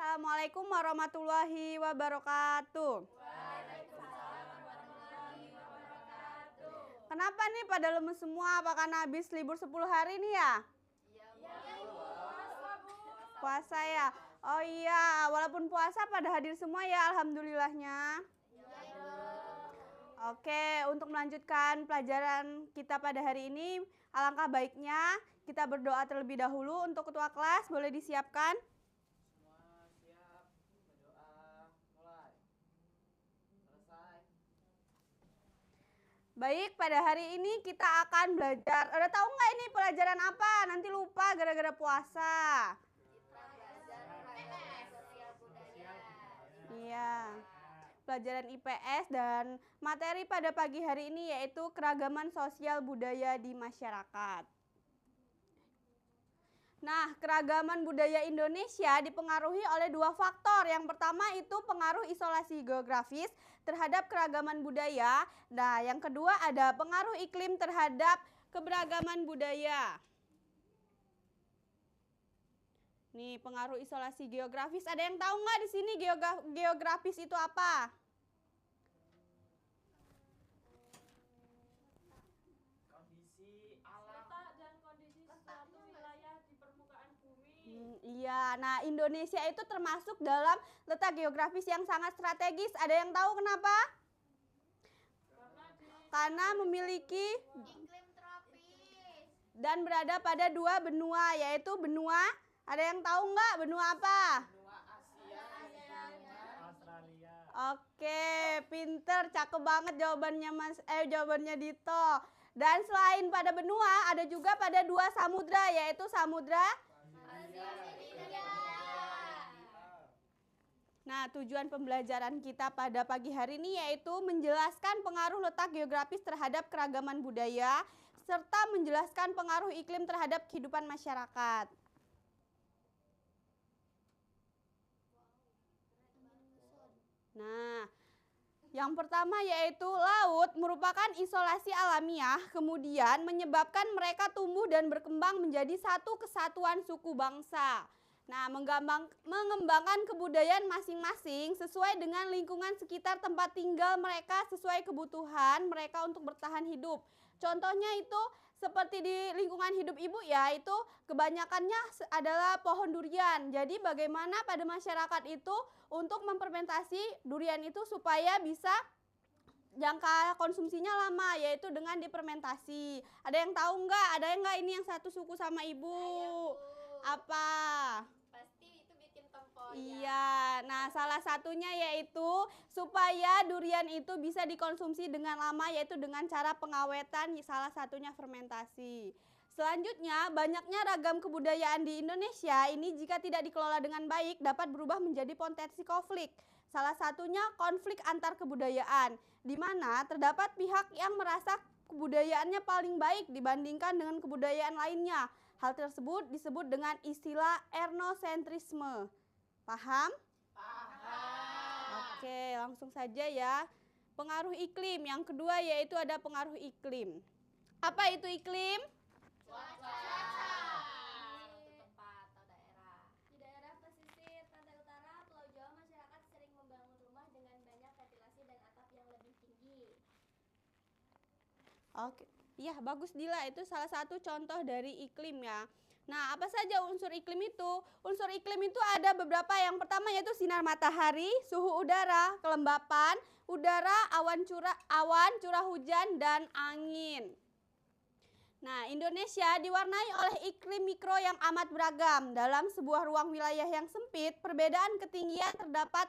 Assalamualaikum warahmatullahi wabarakatuh. Kenapa nih pada lemes semua? Apa karena habis libur 10 hari nih ya? Puasa ya? Oh iya, walaupun puasa pada hadir semua ya, alhamdulillahnya. Oke, untuk melanjutkan pelajaran kita pada hari ini, alangkah baiknya kita berdoa terlebih dahulu. Untuk ketua kelas, boleh disiapkan? Semua siap, berdoa, mulai. Selesai. Baik, pada hari ini kita akan belajar. Udah tahu nggak ini pelajaran apa? Nanti lupa gara-gara puasa. Iya, pelajaran IPS dan materi pada pagi hari ini yaitu keragaman sosial budaya di masyarakat. Nah, keragaman budaya Indonesia dipengaruhi oleh dua faktor. Yang pertama itu pengaruh isolasi geografis terhadap keragaman budaya. Nah, yang kedua ada pengaruh iklim terhadap keberagaman budaya. Nih, pengaruh isolasi geografis. Ada yang tahu nggak di sini geografis itu apa? Kondisi alam. Letak dan kondisi suatu wilayah di permukaan bumi. Iya, nah Indonesia itu termasuk dalam letak geografis yang sangat strategis. Ada yang tahu kenapa? Karena memiliki Iklim tropis. dan berada pada dua benua, yaitu benua, ada yang tahu nggak benua apa? Benua Asia, Australia. Oke, pinter, cakep banget jawabannya jawabannya Dito. Dan selain pada benua, ada juga pada dua samudra, yaitu samudra. Nah, tujuan pembelajaran kita pada pagi hari ini yaitu menjelaskan pengaruh letak geografis terhadap keragaman budaya, serta menjelaskan pengaruh iklim terhadap kehidupan masyarakat. Nah, yang pertama yaitu laut merupakan isolasi alamiah, kemudian menyebabkan mereka tumbuh dan berkembang menjadi satu kesatuan suku bangsa. Nah, mengembangkan kebudayaan masing-masing sesuai dengan lingkungan sekitar tempat tinggal mereka sesuai kebutuhan mereka untuk bertahan hidup. Contohnya itu seperti di lingkungan hidup ibu ya, itu kebanyakannya adalah pohon durian. Jadi bagaimana pada masyarakat itu untuk memfermentasi durian itu supaya bisa jangka konsumsinya lama, yaitu dengan difermentasi. Ada yang tahu nggak? Ada yang nggak ini yang satu suku sama ibu? Apa? Pasti itu bikin tempoyak. Iya, nah salah satunya yaitu supaya durian itu bisa dikonsumsi dengan lama, yaitu dengan cara pengawetan, salah satunya fermentasi. Selanjutnya, banyaknya ragam kebudayaan di Indonesia ini jika tidak dikelola dengan baik dapat berubah menjadi potensi konflik. Salah satunya konflik antar kebudayaan, di mana terdapat pihak yang merasa kebudayaannya paling baik dibandingkan dengan kebudayaan lainnya. Hal tersebut disebut dengan istilah etnosentrisme. Paham? Paham. Oke, langsung saja ya. Pengaruh iklim. Yang kedua yaitu ada pengaruh iklim. Apa itu iklim? Cuaca. Tempat atau daerah. Di daerah pesisir pantai utara, Pulau Jawa, masyarakat sering membangun rumah dengan banyak ventilasi dan atap yang lebih tinggi. Oke. Iya, bagus Dila. Itu salah satu contoh dari iklim ya. Nah, apa saja unsur iklim itu? Unsur iklim itu ada beberapa. Yang pertama yaitu sinar matahari, suhu udara, kelembapan udara, awan, curah hujan, dan angin. Nah, Indonesia diwarnai oleh iklim mikro yang amat beragam. Dalam sebuah ruang wilayah yang sempit, perbedaan ketinggian terdapat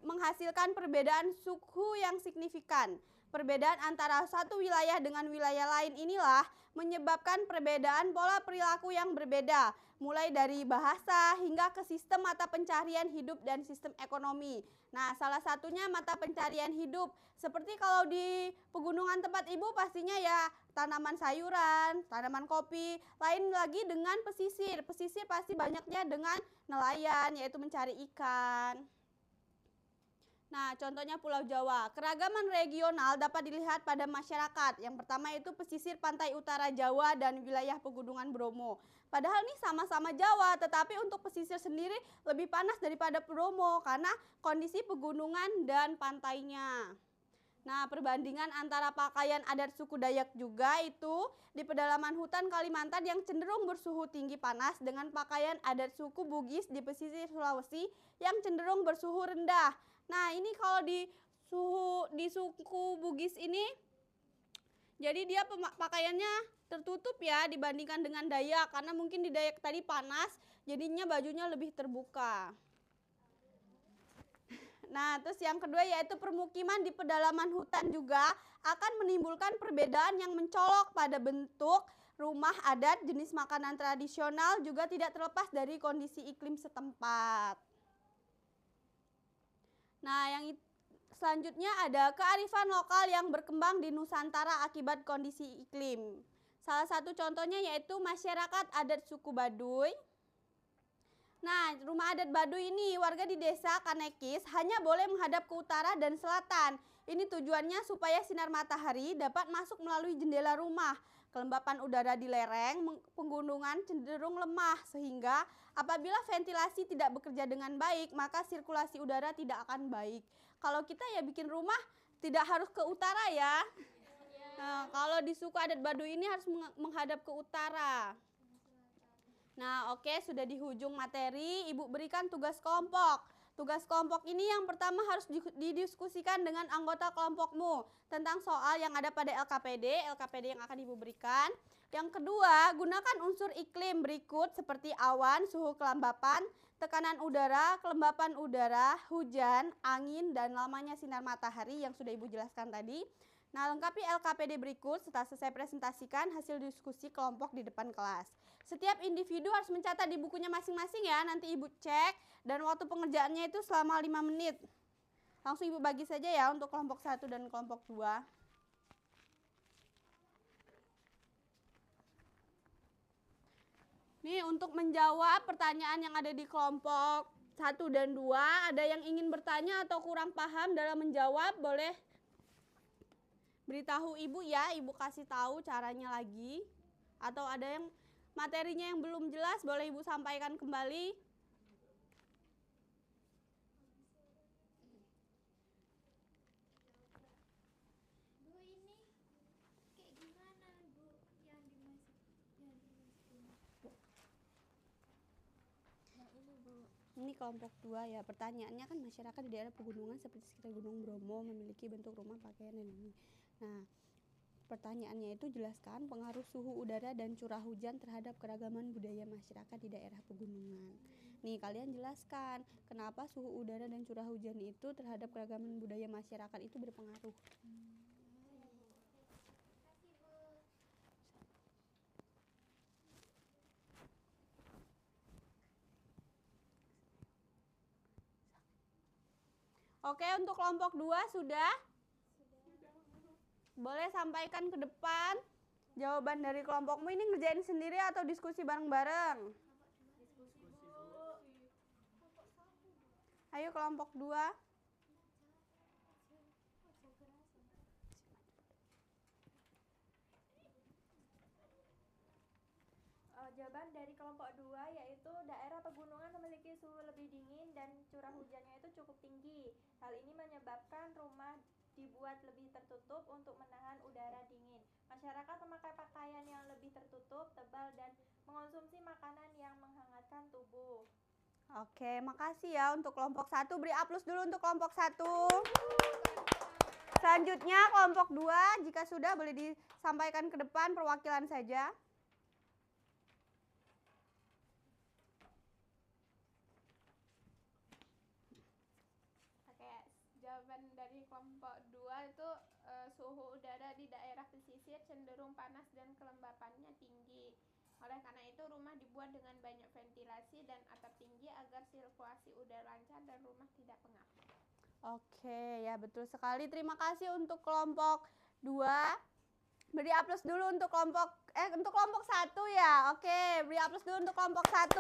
menghasilkan perbedaan suhu yang signifikan. Perbedaan antara satu wilayah dengan wilayah lain inilah menyebabkan perbedaan pola perilaku yang berbeda, mulai dari bahasa hingga ke sistem mata pencarian hidup dan sistem ekonomi. Nah, salah satunya mata pencarian hidup. Seperti kalau di pegunungan tempat ibu pastinya ya tanaman sayuran, tanaman kopi. Lain lagi dengan pesisir. Pesisir pasti banyaknya dengan nelayan, yaitu mencari ikan. Nah, contohnya Pulau Jawa. Keragaman regional dapat dilihat pada masyarakat. Yang pertama itu pesisir pantai utara Jawa dan wilayah pegunungan Bromo. Padahal ini sama-sama Jawa, tetapi untuk pesisir sendiri lebih panas daripada Bromo karena kondisi pegunungan dan pantainya. Nah, perbandingan antara pakaian adat suku Dayak juga itu di pedalaman hutan Kalimantan yang cenderung bersuhu tinggi panas dengan pakaian adat suku Bugis di pesisir Sulawesi yang cenderung bersuhu rendah. Nah, ini kalau di suku Bugis ini, jadi dia pakaiannya tertutup ya dibandingkan dengan Dayak. Karena mungkin di Dayak tadi panas, jadinya bajunya lebih terbuka. Nah, terus yang kedua yaitu permukiman di pedalaman hutan juga akan menimbulkan perbedaan yang mencolok pada bentuk rumah adat, jenis makanan tradisional, juga tidak terlepas dari kondisi iklim setempat. Nah, yang selanjutnya ada kearifan lokal yang berkembang di Nusantara akibat kondisi iklim. Salah satu contohnya yaitu masyarakat adat suku Baduy. Nah, rumah adat Baduy ini warga di desa Kanekis hanya boleh menghadap ke utara dan selatan. Ini tujuannya supaya sinar matahari dapat masuk melalui jendela rumah. Kelembapan udara di lereng pegunungan cenderung lemah sehingga apabila ventilasi tidak bekerja dengan baik, maka sirkulasi udara tidak akan baik. Kalau kita ya bikin rumah tidak harus ke utara ya. Nah, kalau di suku adat Baduy ini harus menghadap ke utara. Nah, oke, sudah di hujung materi, Ibu berikan tugas kelompok. Tugas kelompok ini yang pertama harus didiskusikan dengan anggota kelompokmu tentang soal yang ada pada LKPD yang akan Ibu berikan. Yang kedua, gunakan unsur iklim berikut seperti awan, suhu kelembapan, tekanan udara, kelembapan udara, hujan, angin, dan lamanya sinar matahari yang sudah Ibu jelaskan tadi. Nah, lengkapi LKPD berikut setelah selesai presentasikan hasil diskusi kelompok di depan kelas. Setiap individu harus mencatat di bukunya masing-masing ya, nanti Ibu cek dan waktu pengerjaannya itu selama 5 menit. Langsung Ibu bagi saja ya untuk kelompok 1 dan kelompok 2. Nih, untuk menjawab pertanyaan yang ada di kelompok 1 dan 2, ada yang ingin bertanya atau kurang paham dalam menjawab, boleh beritahu Ibu ya, Ibu kasih tahu caranya lagi. Atau ada yang materinya yang belum jelas, boleh Ibu sampaikan kembali. Bu, ini kayak gimana Bu yang dimasukin? Nah, ini Bu. Ini kelompok 2 ya, pertanyaannya kan masyarakat di daerah pegunungan seperti sekitar Gunung Bromo memiliki bentuk rumah, pakaian, dan ini. Nah, pertanyaannya itu jelaskan pengaruh suhu udara dan curah hujan terhadap keragaman budaya masyarakat di daerah pegunungan. Nih, kalian jelaskan kenapa suhu udara dan curah hujan itu terhadap keragaman budaya masyarakat itu berpengaruh. Oke, untuk kelompok 2 sudah? Boleh sampaikan ke depan jawaban dari kelompokmu. Ini ngerjain sendiri atau diskusi bareng-bareng? Ayo kelompok 2. Jawaban dari kelompok 2 yaitu daerah pegunungan memiliki suhu lebih dingin dan curah hujannya itu cukup tinggi. Hal ini menyebabkan rumah dibuat lebih tertutup untuk menahan udara dingin. Masyarakat memakai pakaian yang lebih tertutup, tebal, dan mengonsumsi makanan yang menghangatkan tubuh. Oke, makasih ya untuk kelompok 1. Beri aplaus dulu untuk kelompok 1. Selanjutnya kelompok 2, jika sudah boleh disampaikan ke depan perwakilan saja. Jawaban dari kelompok 2 itu suhu udara di daerah pesisir cenderung panas dan kelembapannya tinggi. Oleh karena itu rumah dibuat dengan banyak ventilasi dan atap tinggi agar sirkulasi udara lancar dan rumah tidak pengap. Oke, ya betul sekali. Terima kasih untuk kelompok 2. Beri aplaus dulu untuk kelompok 1 ya. Oke, beri aplaus dulu untuk kelompok 1.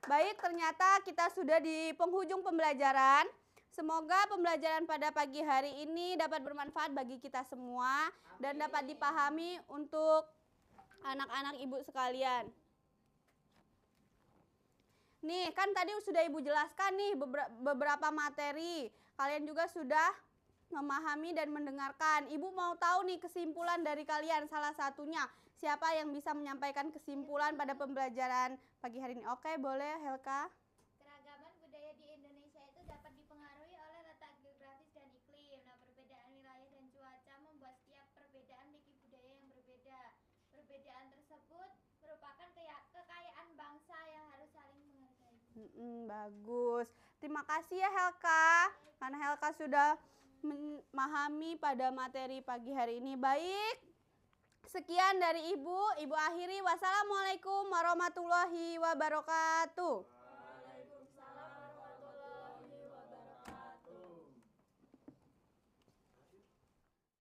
Baik, ternyata kita sudah di penghujung pembelajaran. Semoga pembelajaran pada pagi hari ini dapat bermanfaat bagi kita semua dan dapat dipahami untuk anak-anak ibu sekalian. Nih, kan tadi sudah ibu jelaskan nih beberapa materi. Kalian juga sudah memahami dan mendengarkan. Ibu mau tahu nih kesimpulan dari kalian, salah satunya. Siapa yang bisa menyampaikan kesimpulan pada pembelajaran pagi hari ini? Oke, boleh Helka. Keragaman budaya di Indonesia itu dapat dipengaruhi oleh letak geografis dan iklim. Nah, perbedaan wilayah dan cuaca membuat setiap perbedaan memiliki budaya yang berbeda. Perbedaan tersebut merupakan kekayaan bangsa yang harus saling menghargai. Bagus. Terima kasih ya Helka. Karena Helka sudah memahami pada materi pagi hari ini. Baik. Sekian dari Ibu. Ibu akhiri. Wassalamualaikum warahmatullahi wabarakatuh.